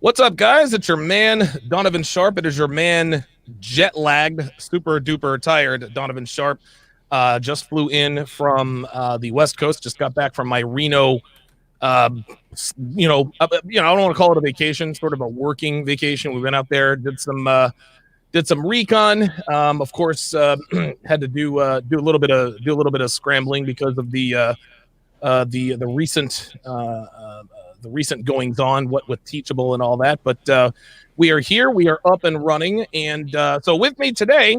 What's up, guys? It's your man, Donovan Sharpe. It is your man, jet lagged, super duper tired, Donovan Sharpe. Just flew in from the West Coast. Just got back from my Reno. Uh, I don't want to call it a vacation, sort of a working vacation. We went out there, did some recon. Of course, had to do a little bit of scrambling because of the recent goings on, what with Teachable and all that. But we are here, we are up and running, and so with me today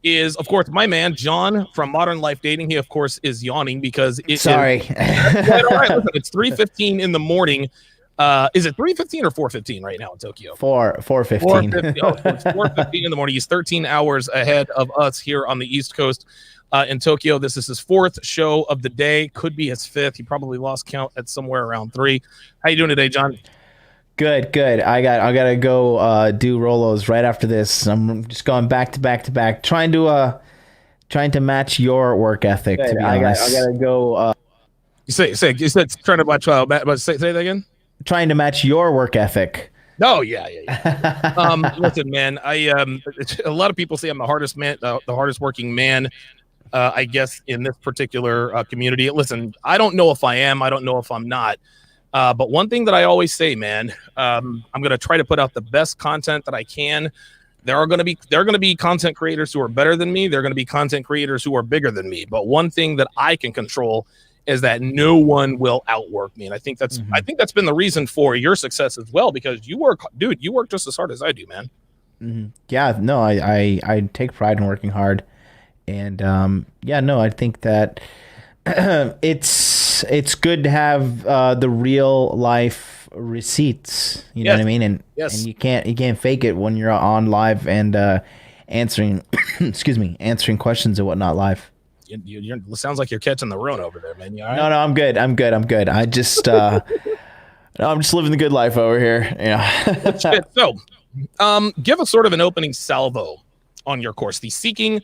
is, of course, my man John from Modern Life Dating. He, of course, is yawning because it Sorry. is. Right, all right, listen, it's 3:15 in the morning. Is it 3:15 or 4:15 right now in Tokyo? 4:15. 4:50. Oh, so it's 4:15 in the morning. He's 13 hours ahead of us here on the East Coast. In Tokyo, this is his fourth show of the day. Could be his fifth. He probably lost count at somewhere around 3. How you doing today, John? Good. I gotta go do Rolos right after this. I'm just going back to back, trying to match your work ethic. To be honest, I gotta go. You said trying to watch. Say that again. Trying to match your work ethic. Oh yeah. Listen, man. A lot of people say I'm the hardest working man. I guess in this particular community. Listen, I don't know if I am. I don't know if I'm not. But one thing that I always say, man, I'm going to try to put out the best content that I can. There are going to be content creators who are better than me. There are going to be content creators who are bigger than me. But one thing that I can control is that no one will outwork me. And I think that's been the reason for your success as well, because you work just as hard as I do, man. Mm-hmm. Yeah, no, I take pride in working hard. And I think that it's good to have the real life receipts. You know what I mean? And you can't fake it when you're on live and answering answering questions and whatnot live. It sounds like you're catching the Rona over there, man. You all right? No, I'm good. I just I'm just living the good life over here. Yeah. So, give us sort of an opening salvo on your course, the Seeking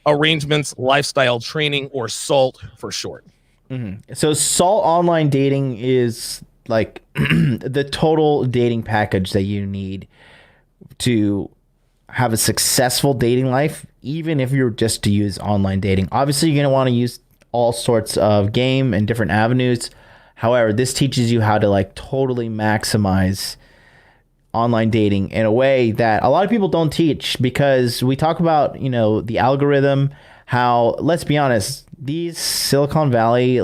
Arrangements Lifestyle Training, or SALT for short. Mm-hmm. So SALT online dating is like the total dating package that you need to have a successful dating life, even if you're just to use online dating. Obviously, you're going to want to use all sorts of game and different avenues. However, this teaches you how to like totally maximize online dating in a way that a lot of people don't teach, because we talk about, the algorithm, how, let's be honest, these Silicon Valley,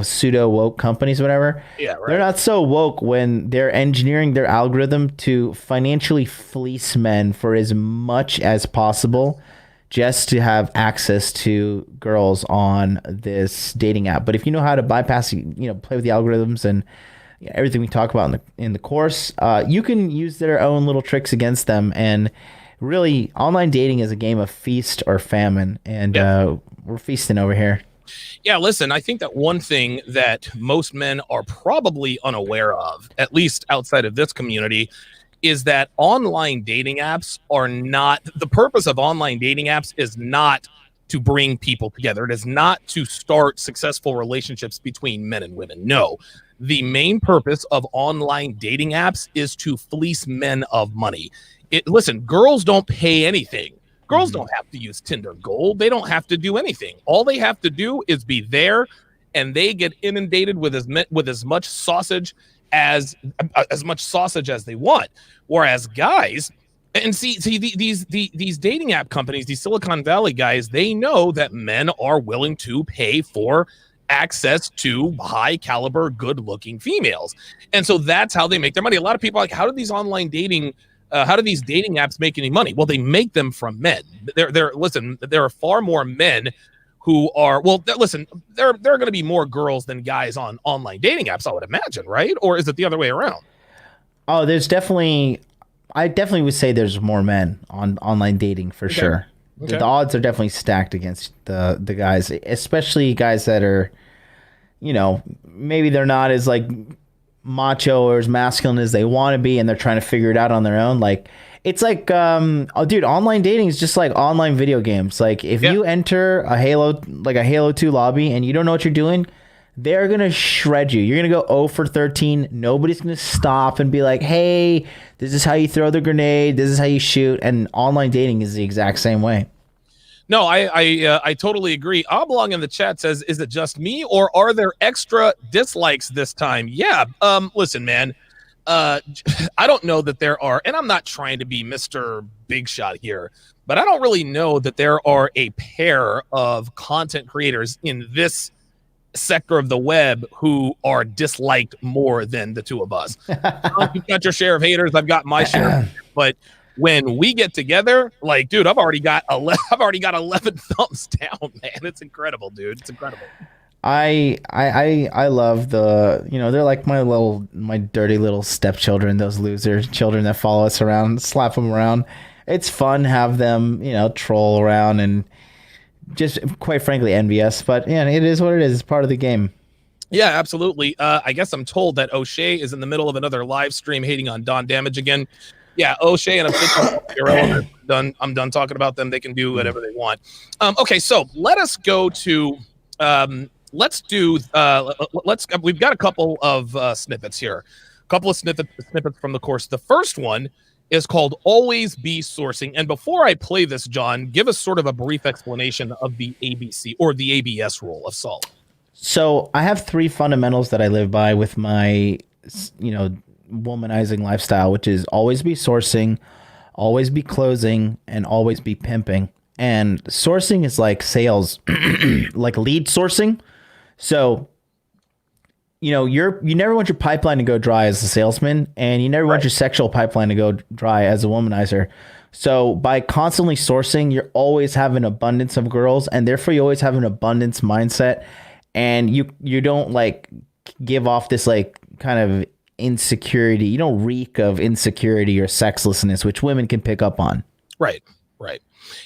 pseudo woke companies, whatever. Yeah, right. They're not so woke when they're engineering their algorithm to financially fleece men for as much as possible just to have access to girls on this dating app. But if you know how to bypass, play with the algorithms and everything we talk about in the course, you can use their own little tricks against them. And really, online dating is a game of feast or famine, and we're feasting over here. Yeah, listen, I think that one thing that most men are probably unaware of, at least outside of this community, is that online dating apps are not, the purpose of online dating apps is not to bring people together. It is not to start successful relationships between men and women. No, the main purpose of online dating apps is to fleece men of money. Listen, girls don't pay anything. Girls don't have to use Tinder Gold. They don't have to do anything. All they have to do is be there, and they get inundated with as much sausage as they want. Whereas guys, and see these dating app companies, these Silicon Valley guys, they know that men are willing to pay for access to high caliber, good looking females, and so that's how they make their money. A lot of people are like, how do these dating apps make any money? Well, they make them from men. There are far more men who are, there are going to be more girls than guys on online dating apps, I would imagine, right? Or is it the other way around? Oh, I definitely would say there's more men on online dating for sure. Okay. The odds are definitely stacked against the guys, especially guys that are, maybe they're not as like macho or as masculine as they want to be, and they're trying to figure it out on their own. Like, it's like, dude, online dating is just like online video games. Like, if you enter a Halo 2 lobby and you don't know what you're doing, they're going to shred you. You're going to go 0 for 13. Nobody's going to stop and be like, hey, this is how you throw the grenade. This is how you shoot. And online dating is the exact same way. No, I totally agree. Oblong in the chat says, "Is it just me, or are there extra dislikes this time?" Yeah. Listen, man. I don't know that there are, and I'm not trying to be Mr. Big Shot here, but I don't really know that there are a pair of content creators in this sector of the web who are disliked more than the two of us. You've got your share of haters. I've got my share, but when we get together, like, dude, I've already got 11 thumbs down, man. It's incredible, dude. It's incredible. I love they're like my dirty little stepchildren, those loser children that follow us around, slap them around. It's fun, have them, troll around and just quite frankly envy us, but yeah, it is what it is. It's part of the game. Yeah, absolutely. I guess I'm told that O'Shea is in the middle of another live stream hating on Don Damage again. Yeah, O'Shea and I'm done talking about them. They can do whatever they want. Okay, so let us go to we've got a couple of snippets here. A couple of snippets from the course. The first one is called Always Be Sourcing. And before I play this, John, give us sort of a brief explanation of the ABC or the ABS rule of S.A.L.T. So I have 3 fundamentals that I live by with my, womanizing lifestyle, which is always be sourcing, always be closing, and always be pimping. And sourcing is like sales, like lead sourcing. So, you never want your pipeline to go dry as a salesman, and you never want your sexual pipeline to go dry as a womanizer. So by constantly sourcing, you're always have an abundance of girls, and therefore you always have an abundance mindset, and you don't like give off this like kind of insecurity. You don't reek of insecurity or sexlessness, which women can pick up on. Right.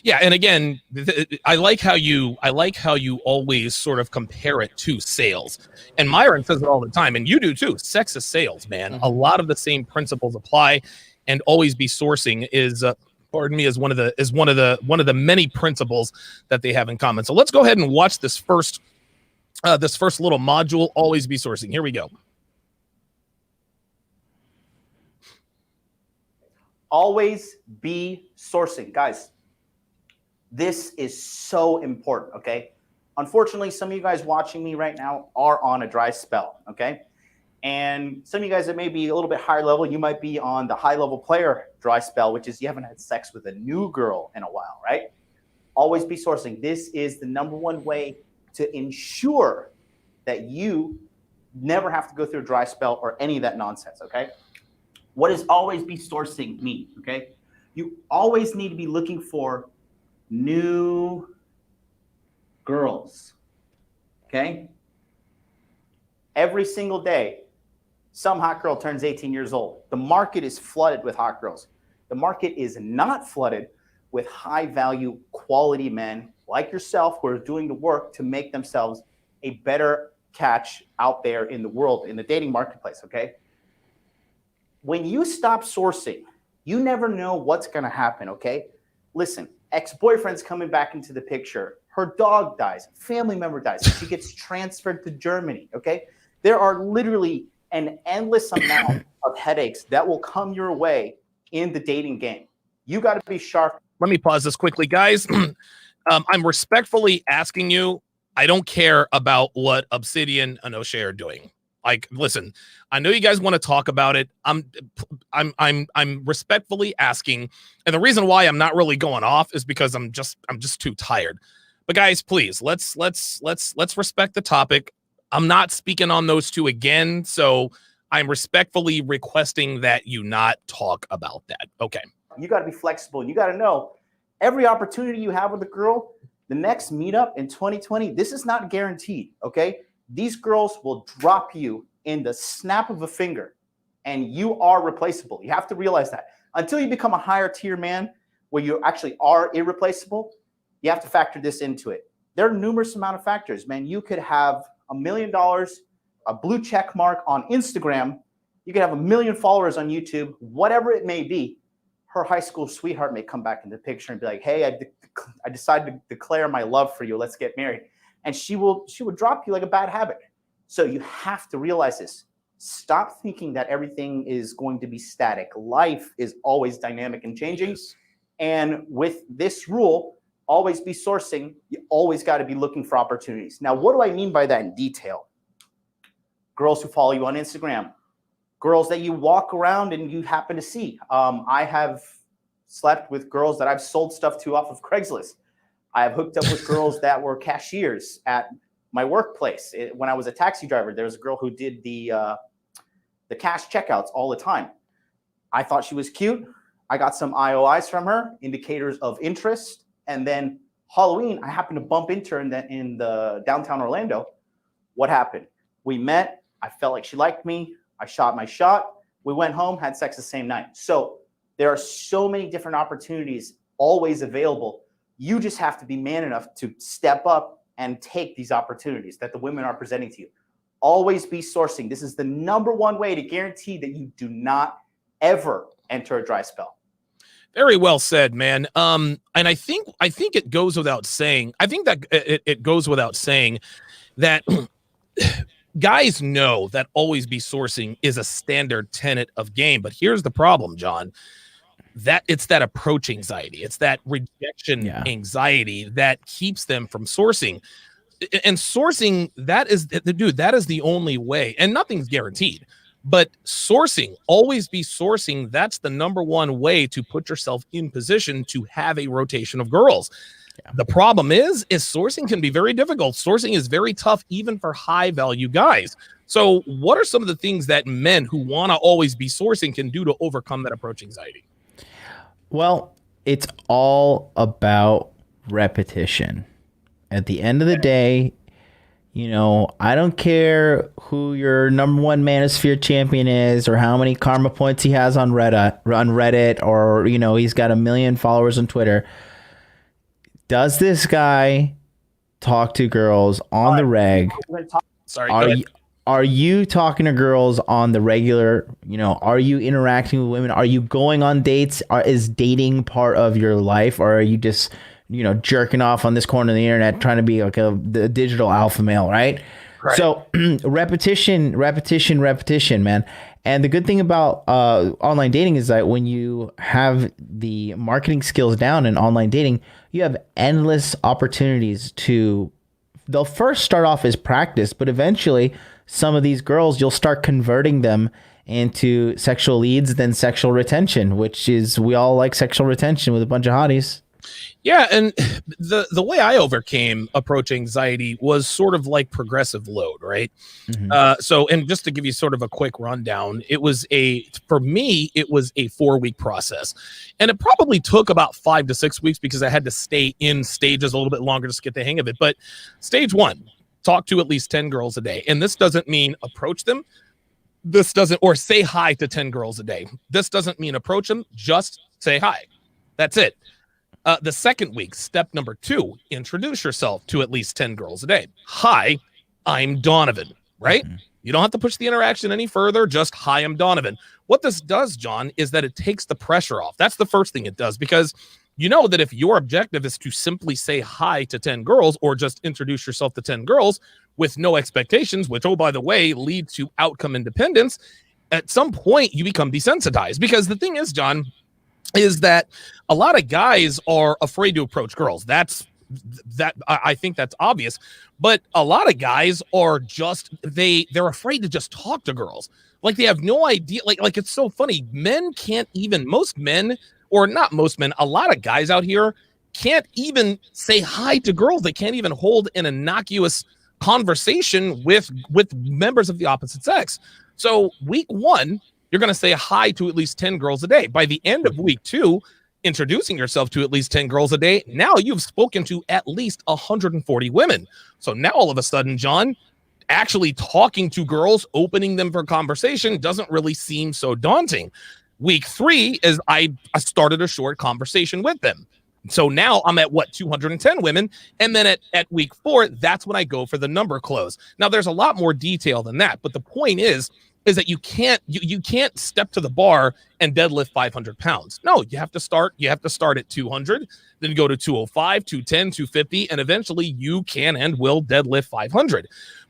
Yeah, and again, I like how you always sort of compare it to sales. And Myron says it all the time, and you do too. Sex is sales, man. Mm-hmm. A lot of the same principles apply, and always be sourcing is one of the many principles that they have in common. So let's go ahead and watch this first little module, Always Be Sourcing. Here we go. Always be sourcing, guys. This is so important, okay? Unfortunately, some of you guys watching me right now are on a dry spell, okay? And some of you guys that may be a little bit higher level, you might be on the high level player dry spell, which is you haven't had sex with a new girl in a while, right? Always be sourcing. This is the #1 way to ensure that you never have to go through a dry spell or any of that nonsense, okay? What does always be sourcing mean, okay? You always need to be looking for new girls, okay? Every single day, some hot girl turns 18 years old. The market is flooded with hot girls. The market is not flooded with high value quality men like yourself who are doing the work to make themselves a better catch out there in the world, in the dating marketplace, okay? When you stop sourcing, you never know what's gonna happen, okay? Listen, ex-boyfriend's coming back into the picture. Her dog dies, family member dies, she gets transferred to Germany, okay? There are literally an endless amount of headaches that will come your way in the dating game. You gotta be sharp. Let me pause this quickly, guys. I'm respectfully asking you, I don't care about what Obsidian and O'Shea are doing. Like, listen, I know you guys want to talk about it. I'm respectfully asking, and the reason why I'm not really going off is because I'm just too tired. But guys, please, let's respect the topic. I'm not speaking on those two again, so I'm respectfully requesting that you not talk about that. Okay. You got to be flexible. You got to know every opportunity you have with a girl, the next meetup in 2020, this is not guaranteed, okay? These girls will drop you in the snap of a finger, and you are replaceable. You have to realize that. Until you become a higher tier man where you actually are irreplaceable, you have to factor this into it. There are numerous amount of factors, man. You could have $1 million, a blue check mark on Instagram. You could have 1 million followers on YouTube, whatever it may be. Her high school sweetheart may come back in the picture and be like, hey, I decided to declare my love for you. Let's get married. And she would drop you like a bad habit. So you have to realize this. Stop thinking that everything is going to be static. Life is always dynamic and changing. And with this rule, always be sourcing. You always got to be looking for opportunities. Now, what do I mean by that in detail? Girls who follow you on Instagram, girls that you walk around and you happen to see. I have slept with girls that I've sold stuff to off of Craigslist. I have hooked up with girls that were cashiers at my workplace. When I was a taxi driver, there was a girl who did the cash checkouts all the time. I thought she was cute. I got some IOIs from her, indicators of interest. And then Halloween, I happened to bump into her in the downtown Orlando. What happened? We met. I felt like she liked me. I shot my shot. We went home, had sex the same night. So there are so many different opportunities always available. You just have to be man enough to step up and take these opportunities that the women are presenting to you. Always be sourcing. This is the number one way to guarantee that you do not ever enter a dry spell. Very well said, man. And I think it goes without saying. I think that it goes without saying that guys know that always be sourcing is a standard tenet of game. But here's the problem, John. That it's that approach anxiety. It's that rejection anxiety that keeps them from sourcing. And sourcing, that is the only way. And nothing's guaranteed. But sourcing, always be sourcing. That's the number one way to put yourself in position to have a rotation of girls. Yeah. The problem is sourcing can be very difficult. Sourcing is very tough, even for high value guys. So what are some of the things that men who want to always be sourcing can do to overcome that approach anxiety? Well, it's all about repetition. At the end of the day, you know, I don't care who your number one manosphere champion is or how many karma points he has on Reddit, or, you know, he's got 1 million followers on Twitter. Does this guy talk to girls on the reg? Sorry. Are you talking to girls on the regular? You know, are you interacting with women? Are you going on dates? Is dating part of your life, or are you just, you know, jerking off on this corner of the internet trying to be like the digital alpha male, right? So repetition, man. And the good thing about online dating is that when you have the marketing skills down in online dating, you have endless opportunities to, they'll first start off as practice, but eventually some of these girls, you'll start converting them into sexual leads, then sexual retention, which is, we all like sexual retention with a bunch of hotties. Yeah, and the way I overcame approach anxiety was sort of like progressive load, right? Mm-hmm. So, and just to give you sort of a quick rundown, for me, it was a 4-week process. And it probably took about 5 to 6 weeks because I had to stay in stages a little bit longer just to get the hang of it. But stage 1, talk to at least 10 girls a day. And this doesn't mean approach them. Or say hi to 10 girls a day. This doesn't mean approach them, just say hi. That's it. The second week, step number 2, introduce yourself to at least 10 girls a day. Hi, I'm Donovan, right? Mm-hmm. You don't have to push the interaction any further. Just, hi, I'm Donovan. What this does, John, is that it takes the pressure off. That's the first thing it does, because you know that if your objective is to simply say hi to 10 girls or just introduce yourself to 10 girls with no expectations, which, oh, by the way, lead to outcome independence, at some point you become desensitized. Because the thing is, John, is that a lot of guys are afraid to approach girls. I think that's obvious, but a lot of guys are just, they're afraid to just talk to girls. Like they have no idea. Like it's so funny. Men can't even, a lot of guys out here can't even say hi to girls. They can't even hold an innocuous conversation with members of the opposite sex. So week 1, you're going to say hi to at least 10 girls a day. By the end of week 2, introducing yourself to at least 10 girls a day, now you've spoken to at least 140 women. So now all of a sudden, John, actually talking to girls, opening them for conversation doesn't really seem so daunting. Week 3 is I started a short conversation with them. So now I'm at 210 women. And then at week 4, that's when I go for the number close. Now there's a lot more detail than that, but the point is that you can't step to the bar and deadlift 500 pounds. No, you have to start at 200, then go to 205, 210, 250, and eventually you can and will deadlift 500.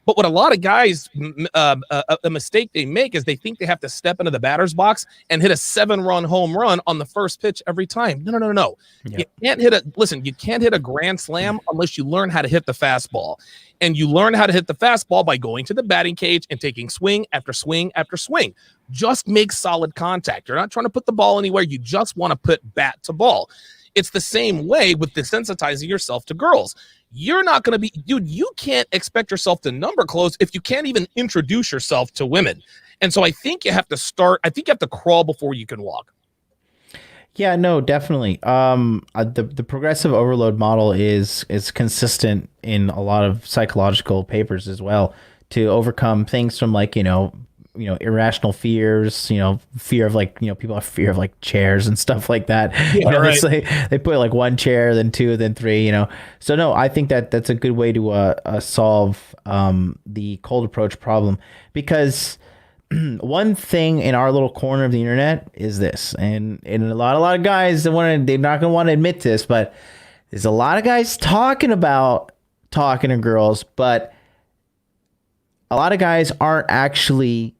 But what a lot of guys, a mistake they make is they think they have to step into the batter's box and hit a 7-run home run on the first pitch every time. No. Yep. You can't hit a grand slam unless you learn how to hit the fastball. And you learn how to hit the fastball by going to the batting cage and taking swing after swing after swing. Just make solid contact. You're not trying to put the ball anywhere. You just want to put bat to ball. It's the same way with desensitizing yourself to girls. You're not going to be, dude, you can't expect yourself to number close if you can't even introduce yourself to women. And so I think you have to crawl before you can walk. Yeah, no, definitely. The progressive overload model is consistent in a lot of psychological papers as well, to overcome things from like, irrational fears, fear of like, people have fear of like chairs and stuff like that. Right. They put like one chair, then two, then three, So no, I think that's a good way to solve the cold approach problem, because one thing in our little corner of the internet is this, and a lot of guys they're not going to want to admit this, but there's a lot of guys talking to girls, but a lot of guys aren't actually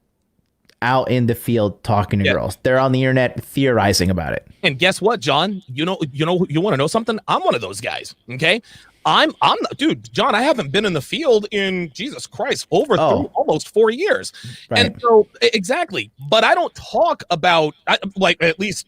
out in the field talking to girls. They're on the internet theorizing about it. And guess what, John? You want to know something? I'm one of those guys. Okay. I'm dude, John, I haven't been in the field in Jesus Christ almost 4 years. Right. And so exactly. But I don't talk about at least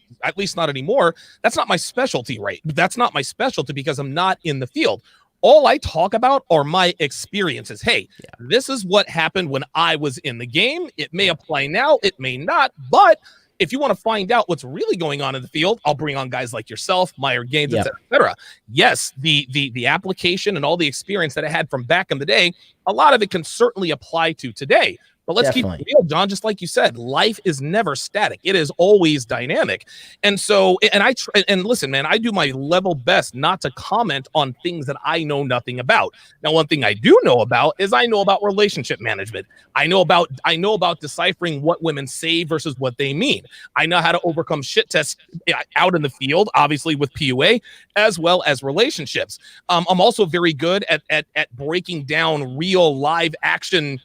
not anymore. That's not my specialty, right? That's not my specialty because I'm not in the field. All I talk about are my experiences. Hey, This is what happened when I was in the game. It may apply now, it may not, but if you want to find out what's really going on in the field, I'll bring on guys like yourself, Meyer Gaines, et cetera. Yes, the application and all the experience that I had from back in the day, a lot of it can certainly apply to today. But let's keep it real, John. Just like you said, life is never static. It is always dynamic. And so, and listen, man, I do my level best not to comment on things that I know nothing about. Now, one thing I do know about is I know about relationship management. I know about deciphering what women say versus what they mean. I know how to overcome shit tests out in the field, obviously with PUA, as well as relationships. I'm also very good at breaking down real live action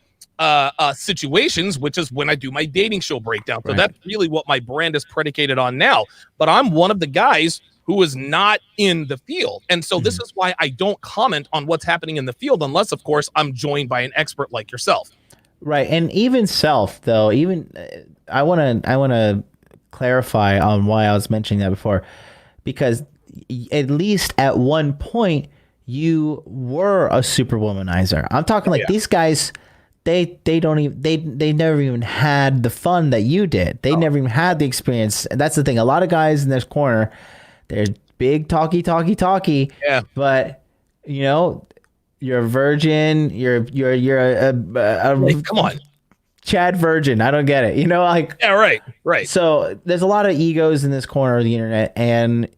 situations, which is when I do my dating show breakdown. So that's really what my brand is predicated on now. But I'm one of the guys who is not in the field. And so this is why I don't comment on what's happening in the field unless, of course, I'm joined by an expert like yourself. Right. And even self, though, I want to clarify on why I was mentioning that before, because at least at one point you were a super womanizer. I'm talking like these guys, they never even had the fun that you did. They never even had the experience. And that's the thing. A lot of guys in this corner, they're big talky. Yeah. But you're a virgin. You're a come on, Chad virgin. I don't get it. Yeah, right. So there's a lot of egos in this corner of the internet, and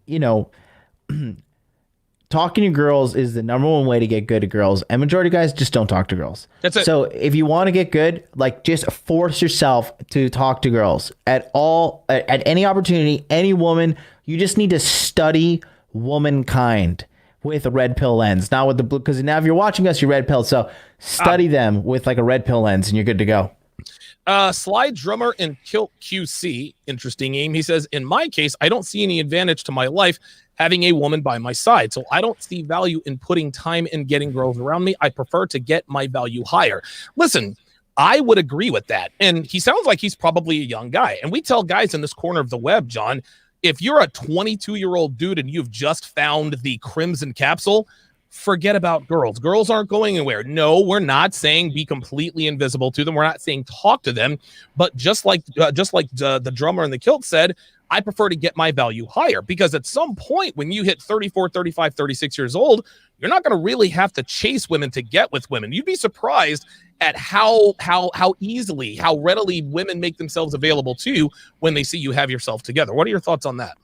talking to girls is the number one way to get good at girls. And majority of guys just don't talk to girls. That's it. So if you want to get good, just force yourself to talk to girls at any opportunity, any woman. You just need to study womankind with a red pill lens, not with the blue. Because now if you're watching us, you're red pill. So study them with like a red pill lens, and you're good to go. Slide Drummer and Kilt QC, interesting aim. He says, in my case, I don't see any advantage to my life having a woman by my side. So I don't see value in putting time in getting girls around me. I prefer to get my value higher. Listen, I would agree with that. And he sounds like he's probably a young guy. And we tell guys in this corner of the web, John, if you're a 22-year-old dude and you've just found the crimson capsule, forget about girls. Girls aren't going anywhere. No, we're not saying be completely invisible to them. We're not saying talk to them. But just like the drummer in the kilt said, I prefer to get my value higher, because at some point when you hit 34, 35, 36 years old, you're not going to really have to chase women to get with women. You'd be surprised at how easily, how readily women make themselves available to you when they see you have yourself together. What are your thoughts on that?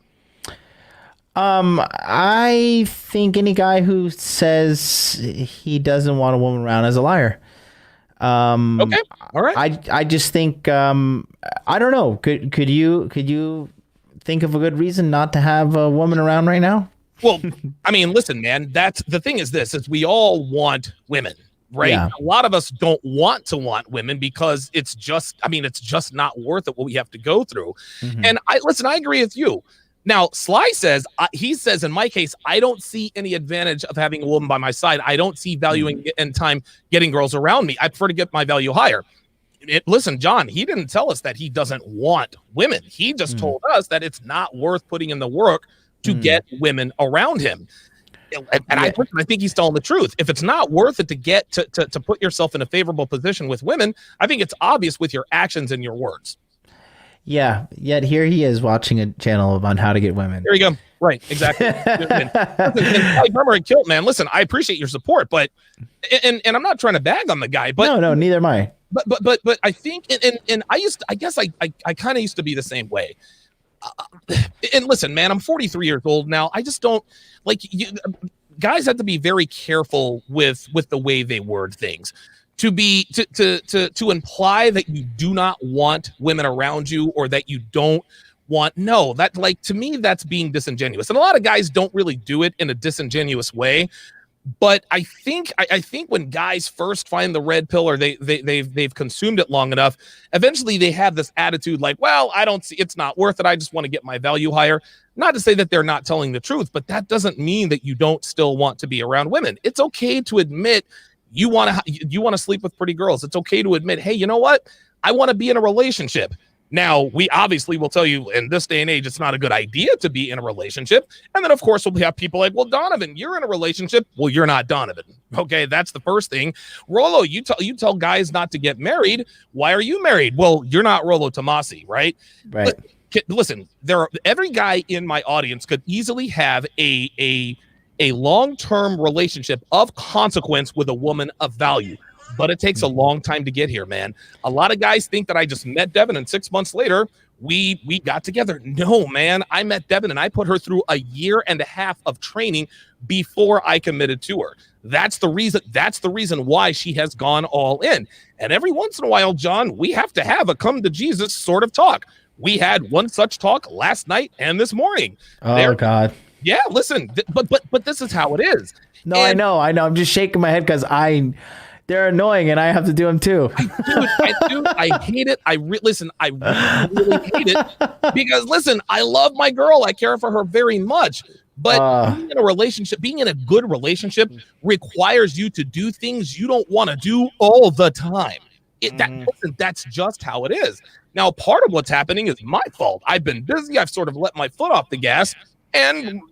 I think any guy who says he doesn't want a woman around is a liar. Okay. All right. I just think, I don't know. Could you think of a good reason not to have a woman around right now? Well, I mean, listen, man, that's the thing is we all want women. right? Yeah. A lot of us don't want women because it's just not worth it what we have to go through. Mhm. And I agree with you. Now, Sly says, he says, in my case, I don't see any advantage of having a woman by my side. I don't see value in time getting girls around me. I prefer to get my value higher. Listen, John, he didn't tell us that he doesn't want women. He just told us that it's not worth putting in the work to get women around him. And I think he's telling the truth. If it's not worth it to get to put yourself in a favorable position with women, I think it's obvious with your actions and your words. Yeah, yet here he is watching a channel on how to get women. There you go. Right, exactly. And Kilt, man, listen, I appreciate your support, but and I'm not trying to bag on the guy, but no, neither am I. But I think and I guess I kind of used to be the same way. And listen, man, I'm 43 years old now. I just don't guys have to be very careful with the way they word things. To imply that you do not want women around you or that you don't want, to me, that's being disingenuous. And a lot of guys don't really do it in a disingenuous way. But I think when guys first find the red pill or they've consumed it long enough, eventually they have this attitude like, well, I don't see, it's not worth it. I just want to get my value higher. Not to say that they're not telling the truth, but that doesn't mean that you don't still want to be around women. It's okay to admit you want to sleep with pretty girls. It's okay to admit, hey, you know what? I want to be in a relationship. Now, we obviously will tell you in this day and age, it's not a good idea to be in a relationship. And then, of course, we'll have people like, well, Donovan, you're in a relationship. Well, you're not Donovan. Okay, that's the first thing. Rollo, you tell guys not to get married. Why are you married? Well, you're not Rollo Tomasi, right? Right. Listen, every guy in my audience could easily have a long-term relationship of consequence with a woman of value. But it takes a long time to get here, man. A lot of guys think that I just met Devin and 6 months later we got together. No, man. I met Devin and I put her through a year and a half of training before I committed to her. That's the reason why she has gone all in. And every once in a while, John, we have to have a come to Jesus sort of talk. We had one such talk last night and this morning. God. Yeah, listen, but this is how it is. No, and I know. I'm just shaking my head because they're annoying and I have to do them too. I hate it. I really hate it because listen, I love my girl. I care for her very much. But being in a relationship, being in a good relationship requires you to do things you don't want to do all the time. That's just how it is. Now, part of what's happening is my fault. I've been busy. I've sort of let my foot off the gas. And,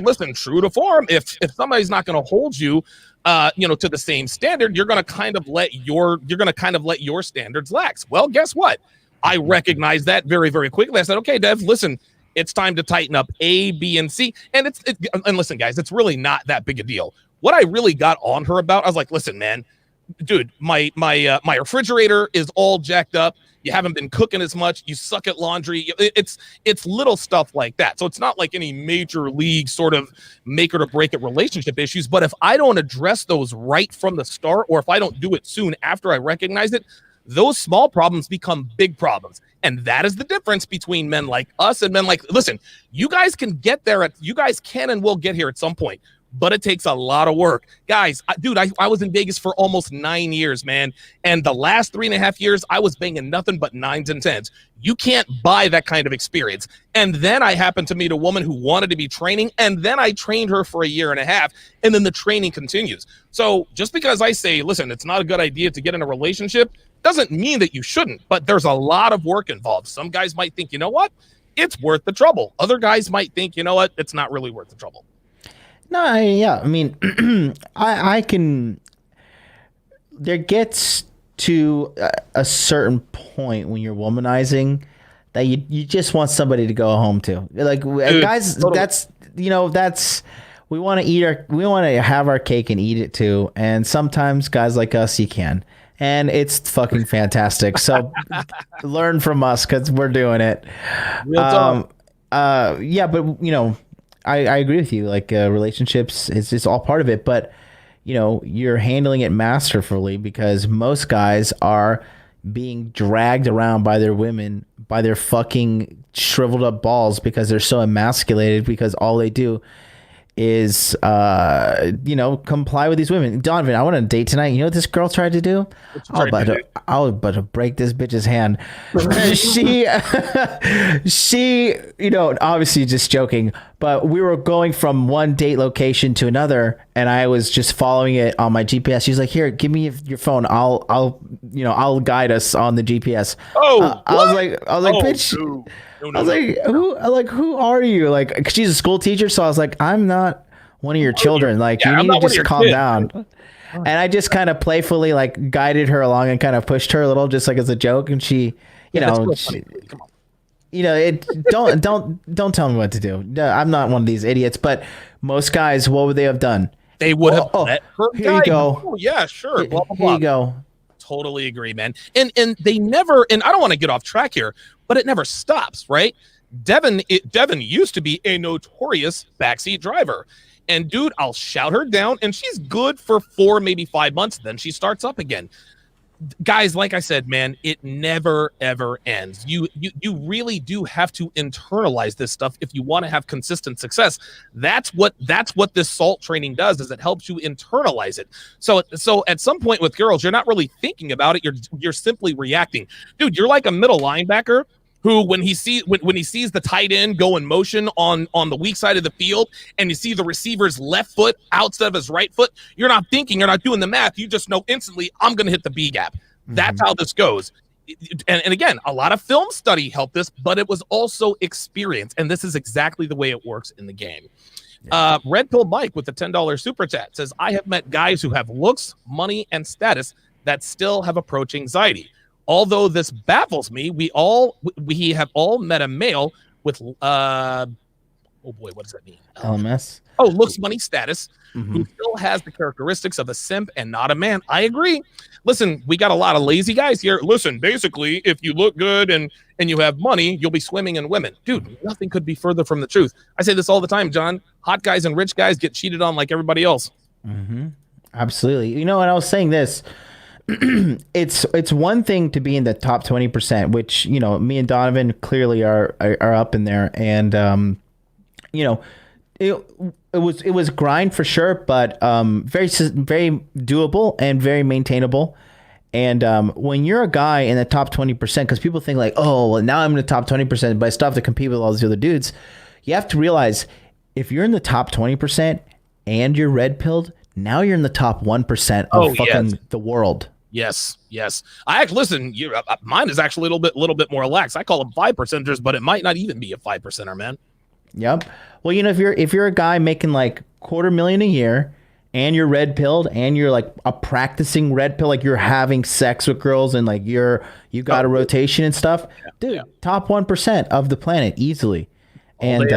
listen, true to form, if somebody's not going to hold you, to the same standard, you're going to kind of let your standards lax. Well, guess what? I recognize that very, very quickly. I said, okay, Dev, listen, it's time to tighten up A, B, and C. And and listen, guys, it's really not that big a deal. What I really got on her about, I was like, listen, man, dude, my refrigerator is all jacked up. You haven't been cooking as much. You suck at laundry. It's little stuff like that. So it's not like any major league sort of make it or break it relationship issues. But if I don't address those right from the start, or if I don't do it soon after I recognize it, those small problems become big problems. And that is the difference between men like us and men like, listen, you guys can and will get here at some point. But it takes a lot of work. Guys, I was in Vegas for almost 9 years, man. And the last 3.5 years, I was banging nothing but 9s and 10s. You can't buy that kind of experience. And then I happened to meet a woman who wanted to be training, and then I trained her for a year and a half, and then the training continues. So just because I say, listen, it's not a good idea to get in a relationship, doesn't mean that you shouldn't. But there's a lot of work involved. Some guys might think, you know what? It's worth the trouble. Other guys might think, you know what? It's not really worth the trouble. No, I mean, I can. There gets to a certain point when you're womanizing that you just want somebody to go home to. Like, guys, totally. That's we want to have our cake and eat it too. And sometimes guys like us, you can, and it's fucking fantastic. So learn from us because we're doing it. Real talk. Yeah, but I agree with you. Like relationships, it's just all part of it. But you're handling it masterfully because most guys are being dragged around by their women, by their fucking shriveled up balls because they're so emasculated because all they do is comply with these women. Donovan, I want to date tonight. You know what this girl tried to do? I was about to break this bitch's hand. she obviously just joking, but we were going from one date location to another, and I was just following it on my GPS. She's like, "Here, give me your phone. I'll guide us on the GPS." I was like, bitch. No. I was like, who are you? Like, 'cause she's a school teacher, so I was like, I'm not one of your children. Like, you need to just calm down. And I just kind of playfully like guided her along and kind of pushed her a little, just like as a joke. And she, don't tell me what to do. I'm not one of these idiots. But most guys, what would they have done? They would have let her here you go. Oh, yeah, sure. Blah, blah, here you go. Totally agree, man. And they never, and I don't want to get off track here, but it never stops, right? Devin used to be a notorious backseat driver. And dude, I'll shout her down and she's good for 4, maybe 5 months. Then she starts up again. Guys, like I said, man, it never, ever ends. You really do have to internalize this stuff if you want to have consistent success. That's what this SALT training does, is it helps you internalize it. So at some point with girls, you're not really thinking about it. You're simply reacting. Dude, you're like a middle linebacker who, when he sees the tight end go in motion on the weak side of the field, and you see the receiver's left foot outside of his right foot, you're not thinking, you're not doing the math. You just know instantly, I'm going to hit the B gap. That's how this goes. And again, a lot of film study helped this, but it was also experience. And this is exactly the way it works in the game. Red Pill Mike with the $10 super chat says, I have met guys who have looks, money, and status that still have approach anxiety. Although this baffles me, we have all met a male with oh boy, what does that mean? LMS. Oh, looks, money, status, who still has the characteristics of a simp and not a man. I agree. Listen, we got a lot of lazy guys here. Listen, basically, if you look good and you have money, you'll be swimming in women. Dude, nothing could be further from the truth. I say this all the time, John. Hot guys and rich guys get cheated on like everybody else. Absolutely. And I was saying this. It's one thing to be in the top 20%, which me and Donovan clearly are up in there, and it was grind for sure, but very doable and very maintainable. And when you're a guy in the top 20%, because people think like, oh, well, now I'm in the top 20%, but I still have to compete with all these other dudes. You have to realize, if you're in the top 20% and you're red pilled, now you're in the top 1% of the world. Yes. I actually listen. Mine is actually a little bit more lax. I call them 5%ers, but it might not even be a 5%er, man. Yep. Well, if you're a guy making like $250,000 a year, and you're red pilled, and you're like a practicing red pill, like you're having sex with girls, and like you got a rotation and stuff, dude. Top 1% of the planet easily, and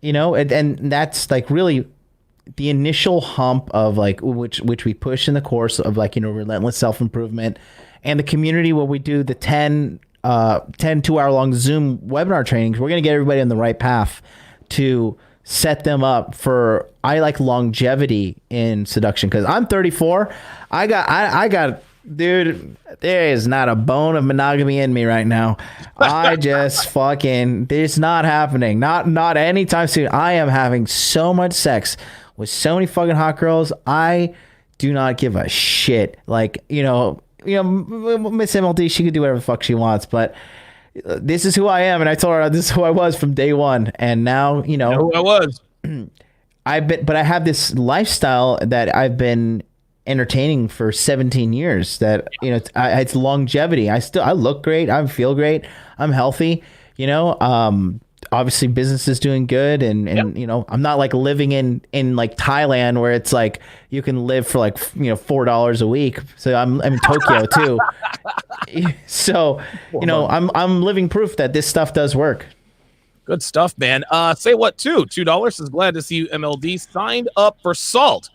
and that's like really the initial hump of like which we push in the course of like relentless self-improvement, and the community where we do the 10 2-hour-long Zoom webinar trainings. We're going to get everybody on the right path to set them up for longevity in seduction, because I'm 34. I got dude, there is not a bone of monogamy in me right now. I just fucking, it's not happening. Not anytime soon. I am having so much sex with so many fucking hot girls. I do not give a shit. Like, Miss M.L.D., she can do whatever the fuck she wants, but this is who I am, and I told her this is who I was from day one, and now who I was. But I have this lifestyle that I've been entertaining for 17 years. That it's longevity. I look great. I feel great. I'm healthy. Obviously business is doing good, and I'm not like living in like Thailand where it's like you can live for like $4 a week. So I'm in Tokyo too. So I'm living proof that this stuff does work. Good stuff, man. Say what too? $2 is glad to see you, MLD, signed up for SALT.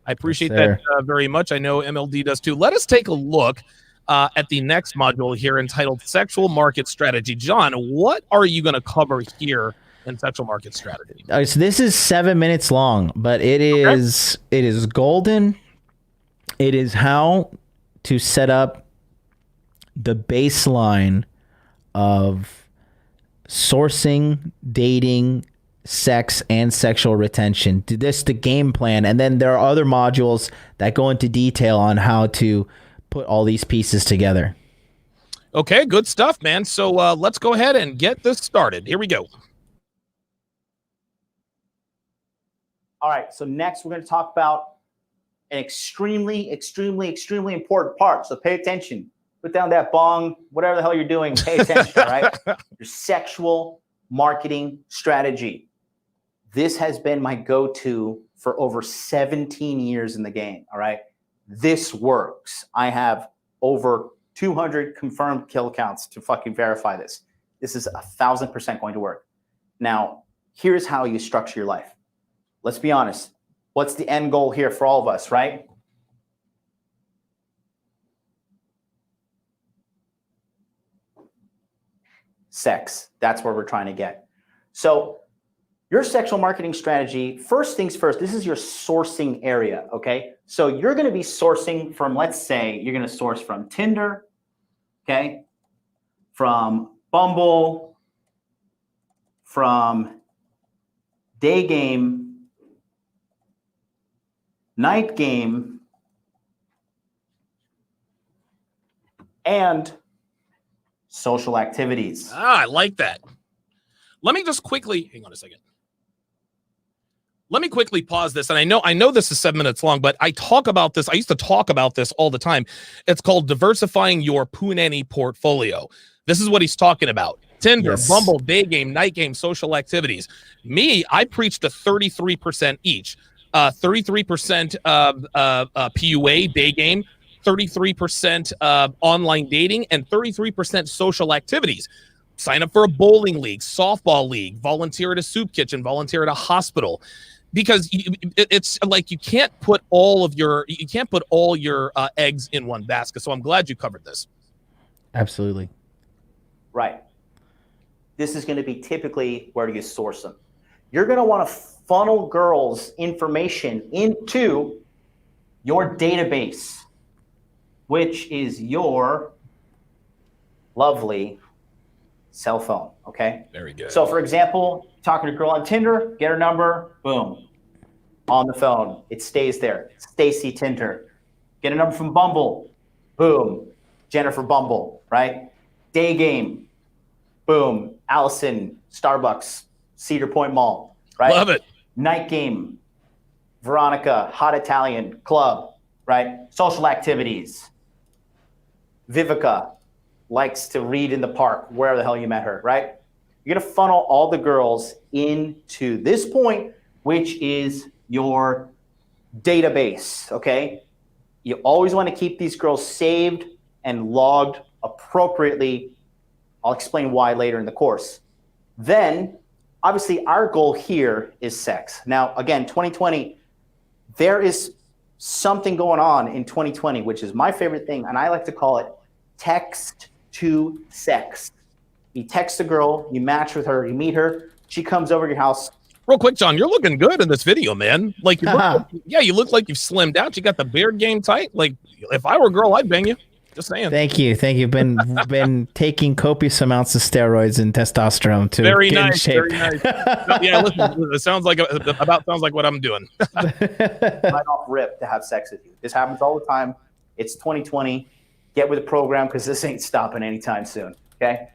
I appreciate that very much. I know MLD does too. Let us take a look at the next module here entitled Sexual Market Strategy. John, what are you going to cover here in Sexual Market Strategy? So this is 7 minutes long, but it is golden. It is how to set up the baseline of sourcing, dating, sex and sexual retention. This the game plan, and then there are other modules that go into detail on how to put all these pieces together. Okay, good stuff, man. So let's go ahead and get this started. Here we go. All right, so next we're going to talk about an extremely important part. So pay attention. Put down that bong, whatever the hell you're doing, pay attention, all right? Your sexual marketing strategy. This has been my go-to for over 17 years in the game, all right? This works. I have over 200 confirmed kill counts to fucking verify this. This is 1,000% going to work. Now, here's how you structure your life. Let's be honest. What's the end goal here for all of us, right? Sex. That's where we're trying to get. So your sexual marketing strategy, first things first, this is your sourcing area, okay? So you're going to be sourcing from, let's say, you're going to source from Tinder, okay? From Bumble, from Day Game, Night Game, and social activities. Ah, I like that. Let me just quickly, hang on a second. Let me quickly pause this. And I know this is 7 minutes long, but I talk about this. I used to talk about this all the time. It's called diversifying your punani portfolio. This is what he's talking about. Tinder, Yes. Bumble, Day Game, Night Game, social activities. Me, I preach to 33% each. 33% PUA, Day Game, 33% online dating, and 33% social activities. Sign up for a bowling league, softball league, volunteer at a soup kitchen, volunteer at a hospital, because it's like you can't put all your eggs in one basket. So I'm glad you covered this. Absolutely. Right. This is going to be typically where you source them. You're going to want to funnel girls' information into your database, which is your lovely cell phone, okay? Very good. So for example, talking to a girl on Tinder, get her number, boom, on the phone. It stays there. Stacy Tinder. Get a number from Bumble, boom, Jennifer Bumble, right? Day Game, boom, Allison, Starbucks, Cedar Point Mall, right? Love it. Night Game, Veronica, Hot Italian Club, right? Social activities. Vivica likes to read in the park, wherever the hell you met her, right? You're going to funnel all the girls into this point, which is your database, okay? You always want to keep these girls saved and logged appropriately. I'll explain why later in the course. Then, obviously, our goal here is sex. Now, again, 2020, there is something going on in 2020, which is my favorite thing, and I like to call it text to sex. You text a girl, you match with her, you meet her, she comes over to your house. Real quick, John, you're looking good in this video, man. Like, you look like you've slimmed out. You got the beard game tight. Like, if I were a girl, I'd bang you. Just saying. Thank you. Been taking copious amounts of steroids and testosterone to Very get nice. in shape. Very nice. Yeah, listen, it sounds like what I'm doing. Right off rip to have sex with you. This happens all the time. It's 2020. Get with the program because this ain't stopping anytime soon. Okay.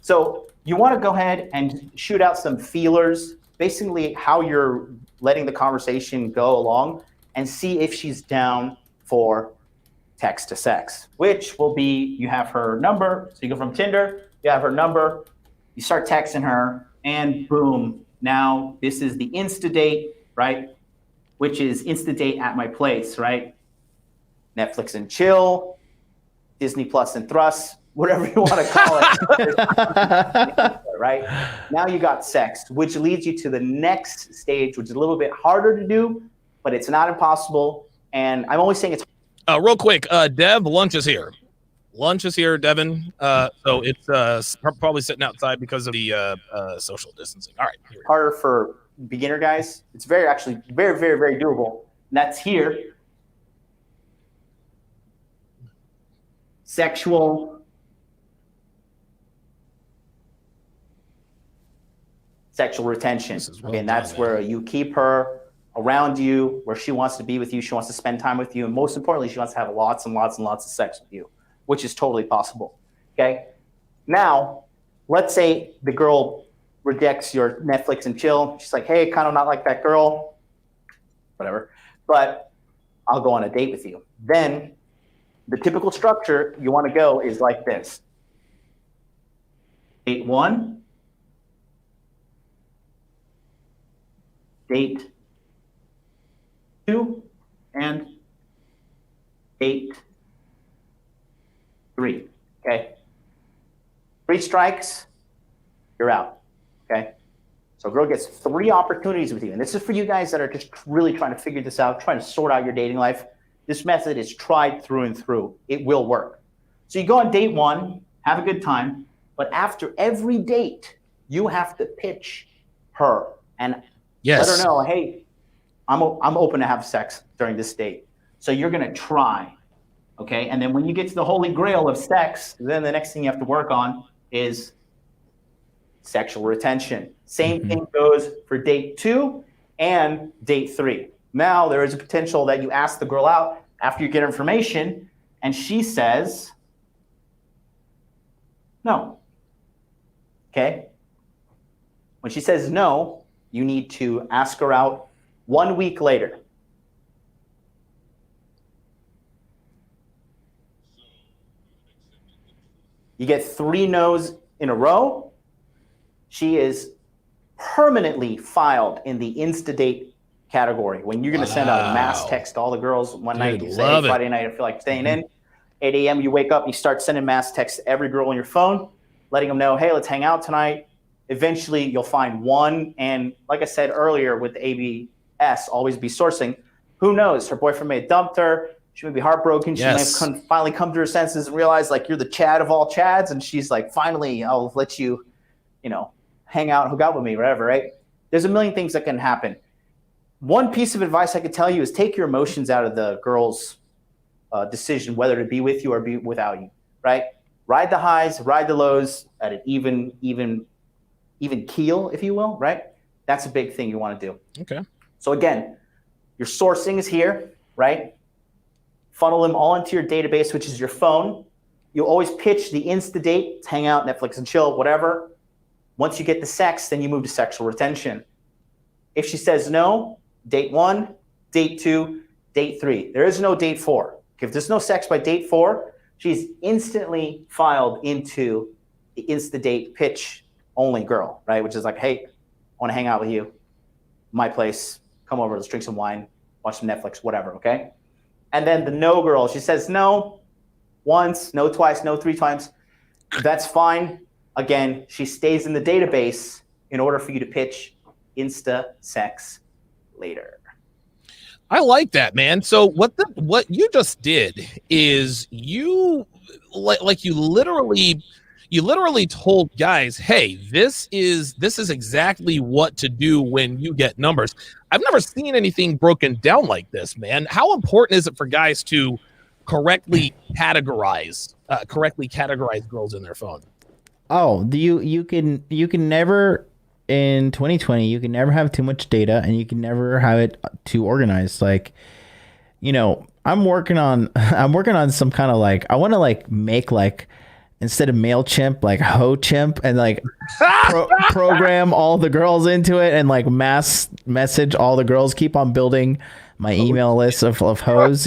So you want to go ahead and shoot out some feelers, basically how you're letting the conversation go along, and see if she's down for text to sex, which will be you have her number. So you go from Tinder, you have her number, you start texting her, and boom. Now this is the Insta date, right? Which is Insta date at my place, right? Netflix and chill, Disney Plus and thrust, whatever you want to call it. Right? Now you got sex, which leads you to the next stage, which is a little bit harder to do, but it's not impossible. And I'm always saying it's real quick, Dev, lunch is here. Lunch is here, Devin. So it's probably sitting outside because of the social distancing. All right. harder for beginner guys. It's very doable. And that's here. Sexual sexual retention. This is well Okay, and done, that's man. where you keep her around you, where she wants to be with you, she wants to spend time with you, and most importantly, she wants to have lots and lots and lots of sex with you, which is totally possible. Okay, now let's say the girl rejects your Netflix and chill. She's like, hey, kind of not like that girl, whatever, but I'll go on a date with you. Then the typical structure you want to go is like this. Date 1, date 2, and date 3. Okay. 3 strikes, you're out. Okay. So a girl gets 3 opportunities with you. And this is for you guys that are just really trying to figure this out, trying to sort out your dating life. This method is tried through and through. It will work. So you go on date 1, have a good time, but after every date, you have to pitch her and let her know, hey, I'm open to have sex during this date. So you're going to try, okay? And then when you get to the holy grail of sex, then the next thing you have to work on is sexual retention. Same thing goes for date 2 and date 3. Now there is a potential that you ask the girl out after you get information and she says no. Okay? When she says no, you need to ask her out 1 week later. You get 3 no's in a row. She is permanently filed in the Insta-Date category. When you're going to send out a mass text to all the girls one night, you say, hey, Friday night, I feel like staying in. 8 a.m., you wake up, you start sending mass texts to every girl on your phone, letting them know, hey, let's hang out tonight. Eventually, you'll find one. And like I said earlier with the ABS, always be sourcing. Who knows? Her boyfriend may have dumped her. She may be heartbroken. She may have finally come to her senses and realize, like, you're the Chad of all Chads. And she's like, finally, I'll let you, hang out, hook out with me, whatever, right? There's a million things that can happen. One piece of advice I could tell you is take your emotions out of the girl's decision, whether to be with you or be without you, right? Ride the highs, ride the lows at an even keel, if you will, right? That's a big thing you want to do. Okay. So again, your sourcing is here, right? Funnel them all into your database, which is your phone. You'll always pitch the Insta-Date, hang out, Netflix and chill, whatever. Once you get the sex, then you move to sexual retention. If she says no, date 1, date 2, date 3. There is no date 4. If there's no sex by date 4, she's instantly filed into the Insta-Date pitch only girl, right? Which is like, hey, I want to hang out with you. My place. Come over, let's drink some wine, watch some Netflix, whatever, okay? And then the no girl, she says no once, no twice, no 3 times. That's fine. Again, she stays in the database in order for you to pitch Insta sex later. I like that, man. So what you just did is you literally told guys, hey, this is exactly what to do when you get numbers. I've never seen anything broken down like this, man. How important is it for guys to correctly categorize girls in their phone? Oh, you can never, in 2020, you can never have too much data, and you can never have it too organized. Like, I'm working on some kind of, like, I want to, like, make, like, instead of MailChimp, like HoChimp, and like program all the girls into it and like mass message all the girls, keep on building my email list of hoes,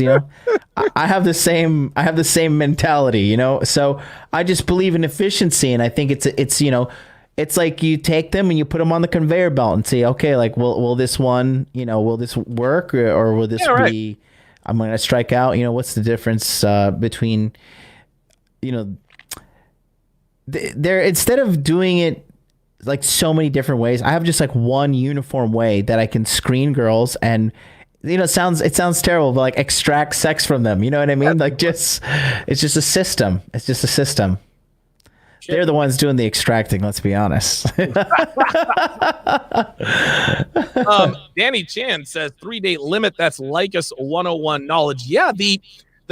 I have the same mentality, so I just believe in efficiency. And I think it's like you take them and you put them on the conveyor belt and say, okay, like, will this one, will this work or will this be, I'm going to strike out, what's the difference between, there, instead of doing it like so many different ways, I have just like one uniform way that I can screen girls and, it sounds terrible, but like extract sex from them. You know what I mean? Like it's just a system. It's just a system. Shit. They're the ones doing the extracting. Let's be honest. Danny Chan says 3-date limit. That's Lycus 101 knowledge. Yeah. The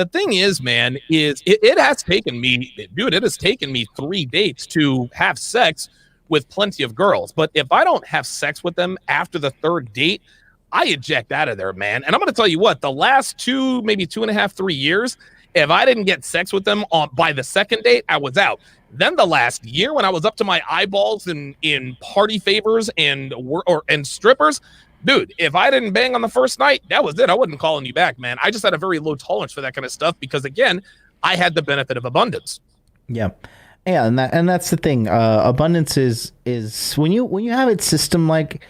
thing is, man, is it has taken me, dude, it has taken me 3 dates to have sex with plenty of girls. But if I don't have sex with them after the third date, I eject out of there, man. And I'm going to tell you what, the last 2, maybe 2.5, 3 years, if I didn't get sex with them by the second date, I was out. Then the last year, when I was up to my eyeballs in party favors and strippers, dude, if I didn't bang on the first night, that was it. I wasn't calling you back, man. I just had a very low tolerance for that kind of stuff because, again, I had the benefit of abundance. Yeah. Yeah, and that's the thing. Abundance is when you have a system like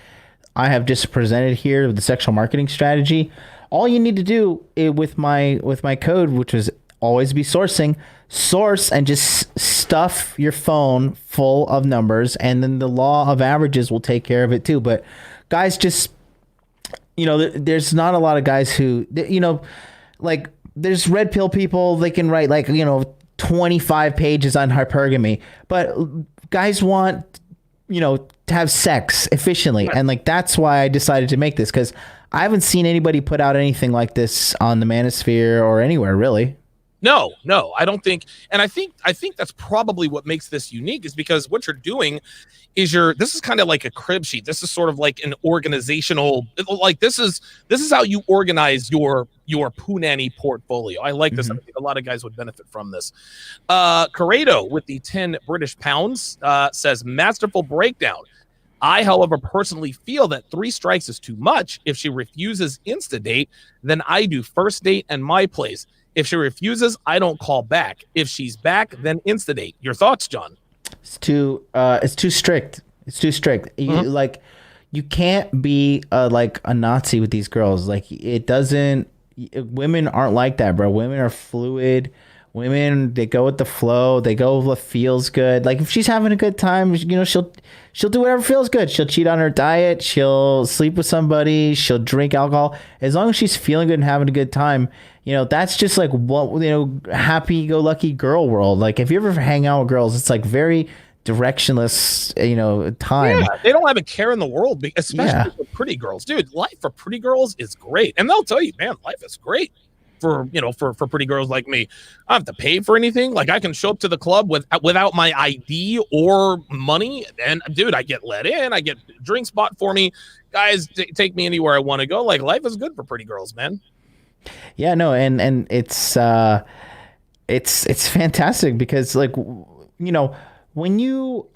I have just presented here with the sexual marketing strategy. All you need to do with my code, which was always be source and just stuff your phone full of numbers, and then the law of averages will take care of it too. But guys, just there's not a lot of guys who like there's red pill people. They can write 25 pages on hypergamy, but guys want to have sex efficiently, and that's why I decided to make this, because I haven't seen anybody put out anything like this on the Manosphere or anywhere really. No, I don't think. And I think that's probably what makes this unique, is because what you're doing is this is kind of like a crib sheet. This is sort of like an organizational, like this is how you organize your Punani portfolio. I like this. I think a lot of guys would benefit from this. Corrado with the 10 British pounds says, masterful breakdown. I, however, personally feel that 3 strikes is too much. If she refuses Insta-date, then I do first date and my place. If she refuses, I don't call back. If she's back, then Insta-date. Your thoughts, John? It's too strict. It's too strict. You can't be a Nazi with these girls. It doesn't. Women aren't like that, bro. Women are fluid. Women, they go with the flow. They go with what feels good. Like if she's having a good time, she'll do whatever feels good. She'll cheat on her diet. She'll sleep with somebody. She'll drink alcohol. As long as she's feeling good and having a good time, that's just like what, happy-go-lucky girl world. Like if you ever hang out with girls, it's like very directionless, time. Yeah, they don't have a care in the world, especially for pretty girls. Dude, life for pretty girls is great. And they'll tell you, man, life is great. For pretty girls like me, I don't have to pay for anything. Like I can show up to the club without my ID or money, and dude, I get let in. I get drinks bought for me. Guys take me anywhere I want to go. Like life is good for pretty girls, man. Yeah, no, and it's fantastic because when you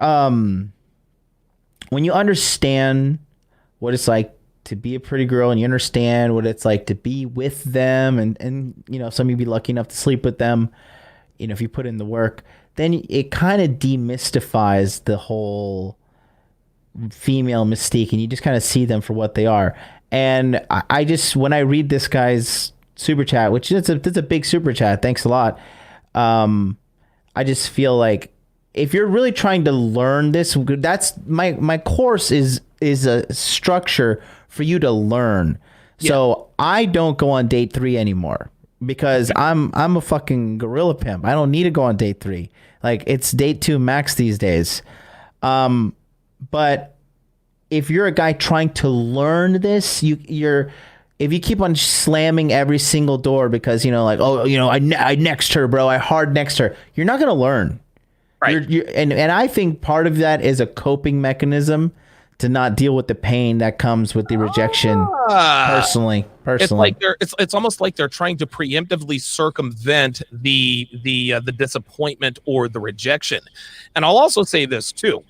understand what it's like to be a pretty girl, and you understand what it's like to be with them, and some of you be lucky enough to sleep with them, if you put in the work, then it kind of demystifies the whole female mystique, and you just kind of see them for what they are. And I just, when I read this guy's super chat, which it's a big super chat, thanks a lot, I just feel like if you're really trying to learn this, that's my course is a structure for you to learn. Yeah. So I don't go on date 3 anymore because I'm a fucking gorilla pimp. I don't need to go on date 3. Like it's date 2 max these days. But if you're a guy trying to learn this, if you keep on slamming every single door because I nexted her, bro, I hard nexted her, you're not gonna learn. Right. And I think part of that is a coping mechanism to not deal with the pain that comes with the rejection. Personally, it's like it's almost like they're trying to preemptively circumvent the disappointment or the rejection. And I'll also say this too,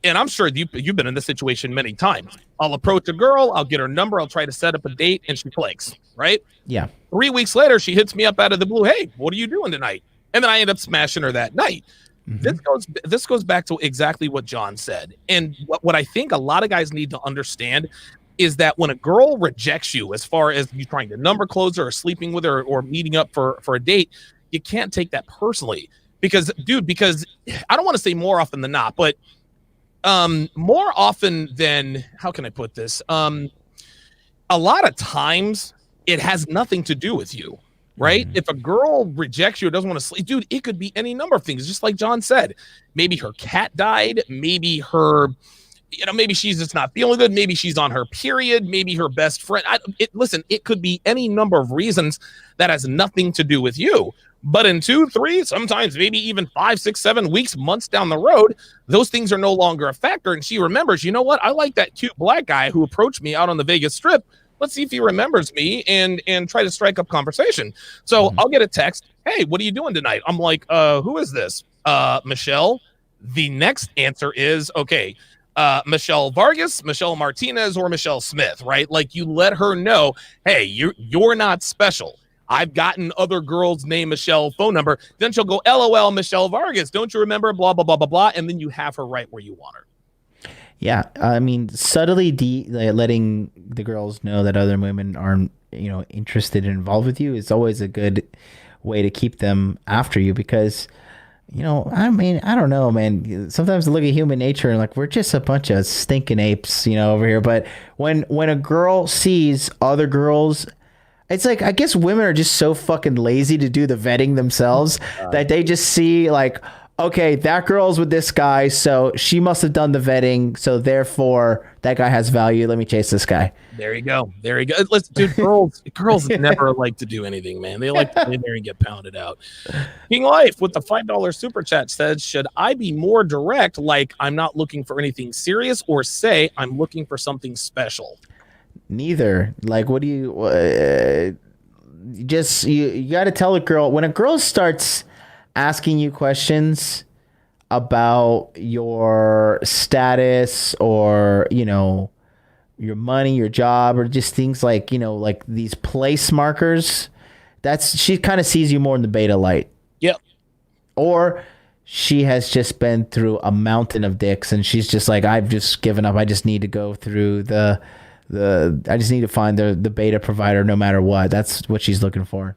and I'm sure you've been in this situation many times. I'll approach a girl, I'll get her number, I'll try to set up a date, and she flakes. Right? Yeah. 3 weeks later, she hits me up out of the blue. Hey, what are you doing tonight? And then I end up smashing her that night. Mm-hmm. This goes back to exactly what John said. And what I think a lot of guys need to understand is that when a girl rejects you, as far as you trying to number close her or sleeping with her or meeting up for a date, you can't take that personally. Because I don't want to say more often than not, but more often than, how can I put this? A lot of times it has nothing to do with you. Right? Mm-hmm. If a girl rejects you or doesn't want to sleep, dude, it could be any number of things. Just like John said, maybe her cat died. Maybe maybe she's just not feeling good. Maybe she's on her period. Maybe her best friend. Listen, it could be any number of reasons that has nothing to do with you. But in 2, 3, sometimes maybe even 5, 6, 7 weeks, months down the road, those things are no longer a factor. And she remembers, you know what? I like that cute black guy who approached me out on the Vegas Strip. Let's see if he remembers me and try to strike up conversation. So I'll get a text. Hey, what are you doing tonight? I'm like, who is this? Michelle. The next answer is, okay, Michelle Vargas, Michelle Martinez, or Michelle Smith, right? Like you let her know, hey, you're not special. I've gotten other girls named Michelle phone number. Then she'll go, LOL, Michelle Vargas. Don't you remember? Blah, blah, blah, blah, blah. And then you have her right where you want her. Yeah. I mean, subtly letting the girls know that other women aren't, interested and involved with you is always a good way to keep them after you because, I mean, I don't know, man. Sometimes I look at human nature and like, we're just a bunch of stinking apes, over here. But when a girl sees other girls, it's like, I guess women are just so fucking lazy to do the vetting themselves that they just see like, okay, that girl's with this guy, so she must have done the vetting, so therefore that guy has value. Let me chase this guy. There you go. There you go. Listen, dude, girls never like to do anything, man. They like to stay there and get pounded out. King Life with the $5 super chat says, should I be more direct, like I'm not looking for anything serious, or say I'm looking for something special? Neither. Like, what do you you got to tell a girl when a girl starts asking you questions about your status or your money, your job, or just things like like these place markers, she kind of sees you more in the beta light. Yep. Or she has just been through a mountain of dicks and she's just like, I've just given up. I just need to go through I just need to find the beta provider no matter what. That's what she's looking for.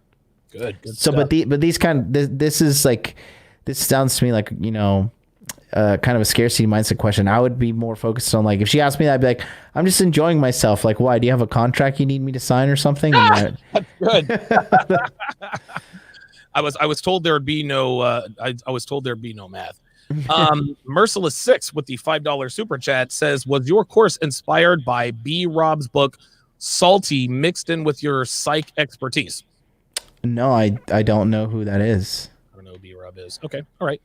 Good so stuff. but these this is like, this sounds to me like kind of a scarcity mindset question. I would be more focused on like, if she asked me that, I'd be like, I'm just enjoying myself. Like, why? Do you have a contract you need me to sign or something? That's good. I was told there would be no I was told there'd be no math. Merciless 6 with the $5 super chat says, was your course inspired by B. Rob's book S.A.L.T mixed in with your psych expertise? No, I don't know who that is. I don't know who B. Rob is. Okay, all right.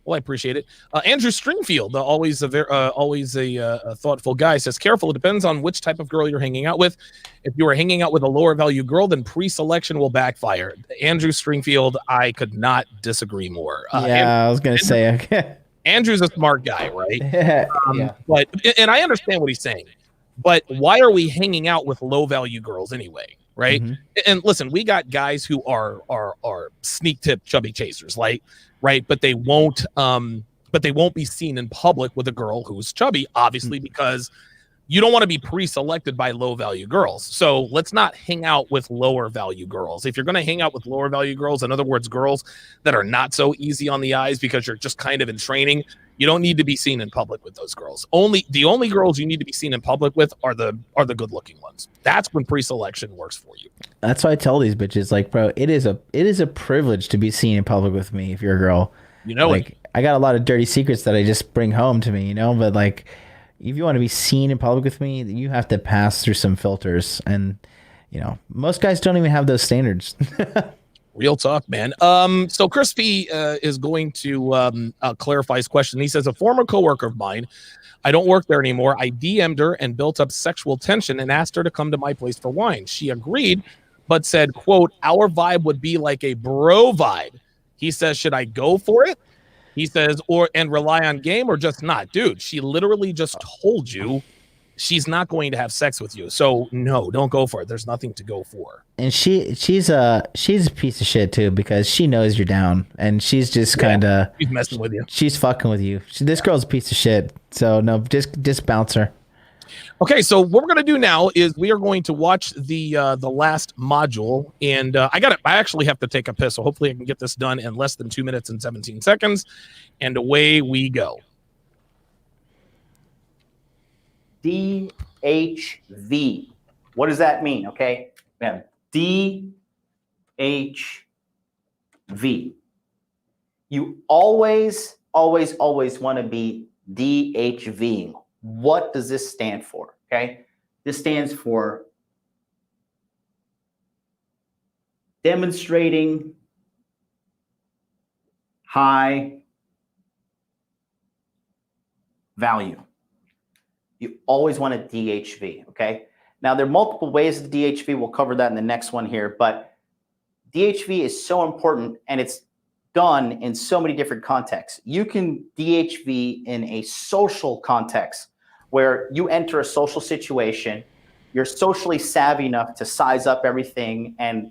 Well, I appreciate it. Andrew Stringfield, always a thoughtful guy, says, careful. It depends on which type of girl you're hanging out with. If you are hanging out with a lower value girl, then pre-selection will backfire. Andrew Stringfield, I could not disagree more. I was going to say, okay. Andrew's a smart guy, right? Yeah. But and I understand what he's saying. But why are we hanging out with low value girls anyway? Right. Mm-hmm. And listen, we got guys who are sneak tip chubby chasers, like, right. But they won't be seen in public with a girl who's chubby, obviously, because you don't want to be pre-selected by low value girls. So let's not hang out with lower value girls. If you're going to hang out with lower value girls, in other words, girls that are not so easy on the eyes because you're just kind of in training, you don't need to be seen in public with those girls. The only girls you need to be seen in public with are the good looking ones. That's when pre-selection works for you. That's why I tell these bitches, like, bro, it is a privilege to be seen in public with me if you're a girl. Like, I got a lot of dirty secrets that I just bring home to me, but like, if you want to be seen in public with me, you have to pass through some filters, and most guys don't even have those standards. Real talk, man. So Chris P is going to clarify his question. He says, a former coworker of mine, I don't work there anymore. I DM'd her and built up sexual tension and asked her to come to my place for wine. She agreed, but said, quote, our vibe would be like a bro vibe. He says, should I go for it? He says, and rely on game or just not? Dude, she literally just told you she's not going to have sex with you. So no, don't go for it. There's nothing to go for. And she's a piece of shit too, because she knows you're down and she's just kind of, she's messing with you. She's fucking with you. This girl's a piece of shit. So no, just bounce her. Okay, so what we're gonna do now is we are going to watch the last module, and I actually have to take a piss, so hopefully I can get this done in less than 2 minutes and 17 seconds, and away we go. DHV. What does that mean? Okay, man. DHV. You always want to be DHVing. What does this stand for? Okay, this stands for demonstrating high value. You always want a DHV, okay? Now, there are multiple ways of DHV. We'll cover that in the next one here, but DHV is so important, and it's done in so many different contexts. You can DHV in a social context where you enter a social situation, you're socially savvy enough to size up everything and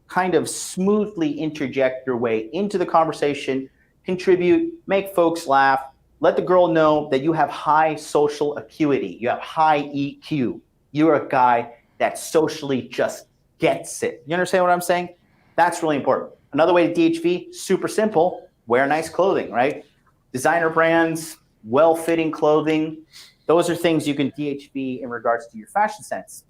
kind of smoothly interject your way into the conversation, contribute, make folks laugh, let the girl know that you have high social acuity, you have high EQ. You're a guy that socially just gets it. You understand what I'm saying? That's really important. Another way to DHV, super simple, wear nice clothing, right? Designer brands, well-fitting clothing. Those are things you can DHV in regards to your fashion sense.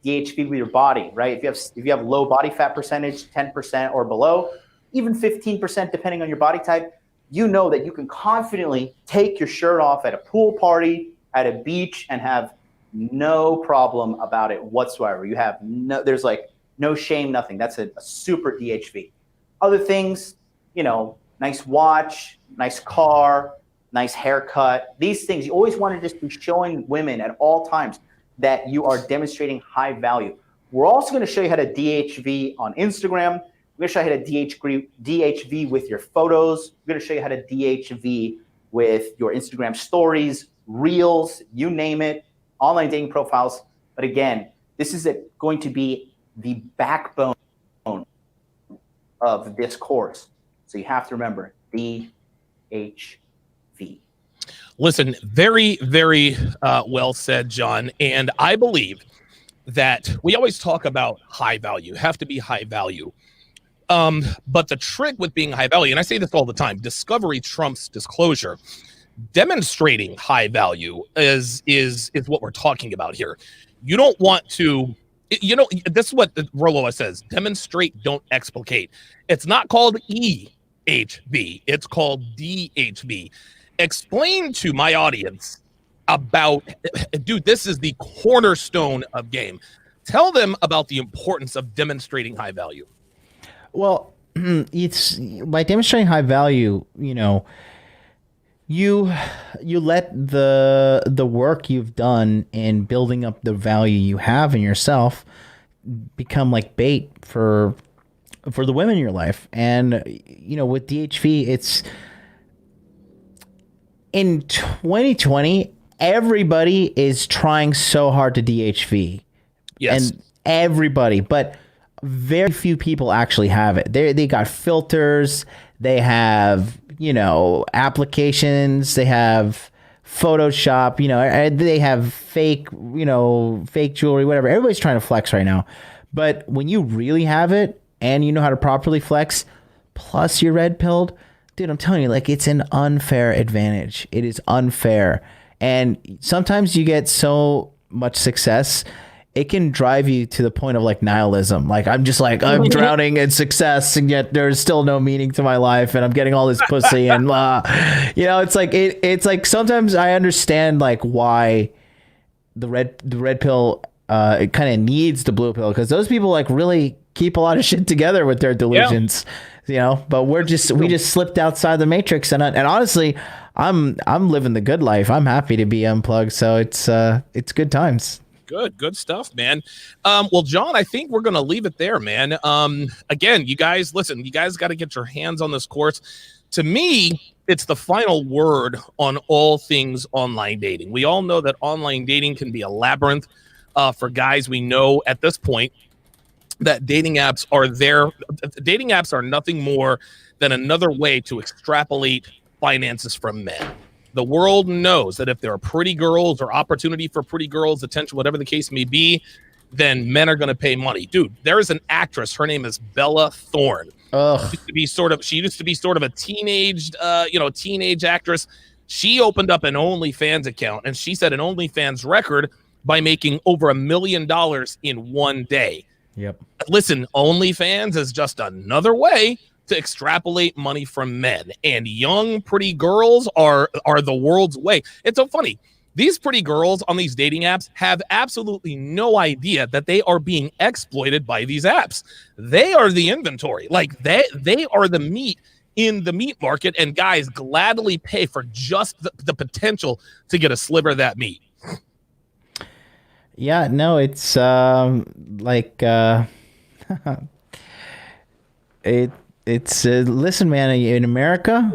DHV with your body, right? If you have low body fat percentage, 10% or below, even 15% depending on your body type, you know that you can confidently take your shirt off at a pool party, at a beach, and have no problem about it whatsoever. You have there's like no shame, nothing. That's a super DHV. Other things, you know, nice watch, nice car, nice haircut. These things, you always want to just be showing women at all times that you are demonstrating high value. We're also going to show you how to DHV on Instagram. We're going to show you how to DHV with your photos. We're going to show you how to DHV with your Instagram stories, reels, you name it, online dating profiles. But again, this is going to be the backbone of this course. So you have to remember DHV. Listen, very, very well said, John. And I believe that we always talk about high value, have to be high value. But the trick with being high value, and I say this all the time, discovery trumps disclosure. Demonstrating high value is what we're talking about here. You don't want to, you know, this is what Rolo says, demonstrate, don't explicate. It's not called EHV, it's called DHV. Explain to my audience about, dude, this is the cornerstone of game. Tell them about the importance of demonstrating high value. Well, it's by demonstrating high value, you know, you let the work you've done in building up the value you have in yourself become like bait for the women in your life. And you know, with DHV, it's in 2020, everybody is trying so hard to DHV. Yes. And everybody, but very few people actually have it. They got filters, they have, you know, applications, they have Photoshop, you know, they have fake jewelry, whatever. Everybody's trying to flex right now. But when you really have it and you know how to properly flex, plus you're red pilled, dude, I'm telling you, like, it's an unfair advantage. It is unfair. And sometimes you get so much success, it can drive you to the point of like nihilism. Like, I'm drowning in success, and yet there's still no meaning to my life, and I'm getting all this pussy and you know, it's like sometimes I understand like why the red pill it kind of needs the blue pill, because those people like really keep a lot of shit together with their delusions. Yeah. You know, but we just slipped outside the matrix, and honestly, I'm living the good life. I'm happy to be unplugged, so it's good times. Good stuff, man. Well, John, I think we're gonna leave it there, man. Again, you guys, listen, you guys got to get your hands on this course. To me, it's the final word on all things online dating. We all know that online dating can be a labyrinth for guys. We know at this point that dating apps are there. Dating apps are nothing more than another way to extrapolate finances from men. The world knows that if there are pretty girls or opportunity for pretty girls, attention, whatever the case may be, then men are going to pay money. Dude, there is an actress. Her name is Bella Thorne. She used to be sort of a teenage actress. She opened up an OnlyFans account, and she set an OnlyFans record by making over $1 million in one day. Yep. Listen, OnlyFans is just another way to extrapolate money from men, and young pretty girls are the world's way. It's so funny. These pretty girls on these dating apps have absolutely no idea that they are being exploited by these apps. They are the inventory. Like they are the meat in the meat market, and guys gladly pay for just the potential to get a sliver of that meat. Yeah, no, it's it's listen, man, in America,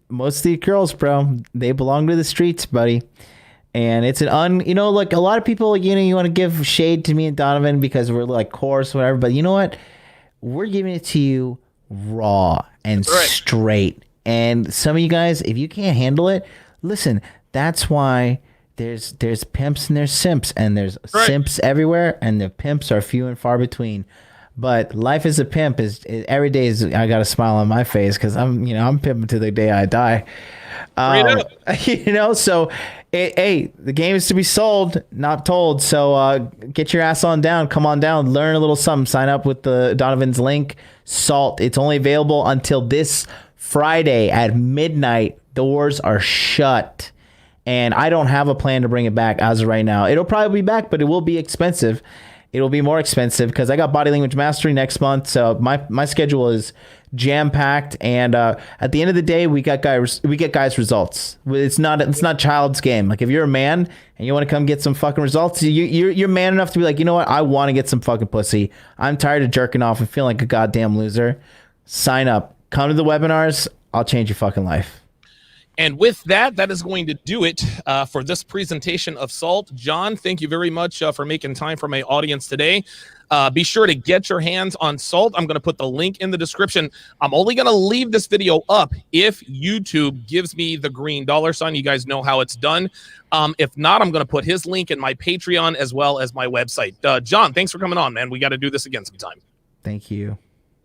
most of the girls, bro, they belong to the streets, buddy. And it's like a lot of people, you want to give shade to me and Donovan because we're like coarse, whatever. But you know what? We're giving it to you raw and straight. And some of you guys, if you can't handle it, listen, that's why there's pimps and there's simps, and there's simps everywhere, and the pimps are few and far between. But life as a pimp is every day I got a smile on my face because I'm pimping to the day I die. So hey, the game is to be sold, not told. So get your ass on down, come on down, learn a little something. Sign up with the Donovan's link, S.A.L.T. It's only available until this Friday at midnight. Doors are shut, and I don't have a plan to bring it back as of right now. It'll probably be back, but it will be expensive. It'll be more expensive because I got Body Language Mastery next month. So my schedule is jam packed, and at the end of the day, we get guys results. It's not child's game. Like if you're a man and you want to come get some fucking results, you're man enough to be like, you know what, I want to get some fucking pussy. I'm tired of jerking off and feeling like a goddamn loser. Sign up. Come to the webinars. I'll change your fucking life. And with that, that is going to do it for this presentation of S.A.L.T. John, thank you very much for making time for my audience today. Be sure to get your hands on S.A.L.T. I'm going to put the link in the description. I'm only going to leave this video up if YouTube gives me the green $sign. You guys know how it's done. If not, I'm going to put his link in my Patreon as well as my website. John, thanks for coming on, man. We got to do this again sometime. Thank you.